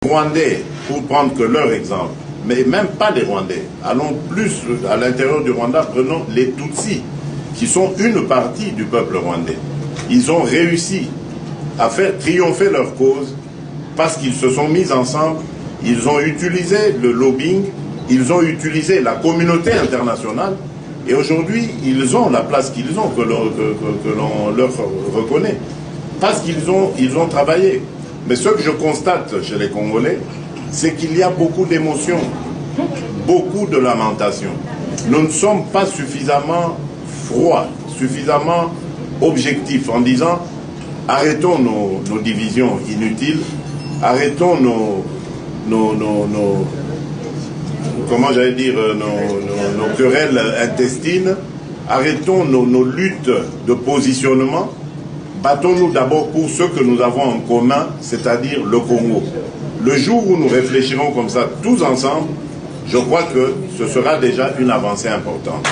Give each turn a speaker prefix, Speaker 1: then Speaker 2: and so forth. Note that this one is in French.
Speaker 1: Rwandais, pour prendre que leur exemple, mais même pas les Rwandais, allons plus à l'intérieur du Rwanda, prenons les Tutsis, qui sont une partie du peuple rwandais. Ils ont réussi à faire triompher leur cause parce qu'ils se sont mis ensemble, ils ont utilisé le lobbying, ils ont utilisé la communauté internationale et aujourd'hui ils ont la place qu'ils ont, que l'on leur reconnaît, parce qu'ils ont travaillé. Mais ce que je constate chez les Congolais, c'est qu'il y a beaucoup d'émotions, beaucoup de lamentations. Nous ne sommes pas suffisamment froids, suffisamment objectifs en disant arrêtons nos divisions inutiles, arrêtons comment j'allais dire, nos querelles intestines, arrêtons nos luttes de positionnement, battons-nous d'abord pour ce que nous avons en commun, c'est-à-dire le Congo. Le jour où nous réfléchirons comme ça tous ensemble, je crois que ce sera déjà une avancée importante.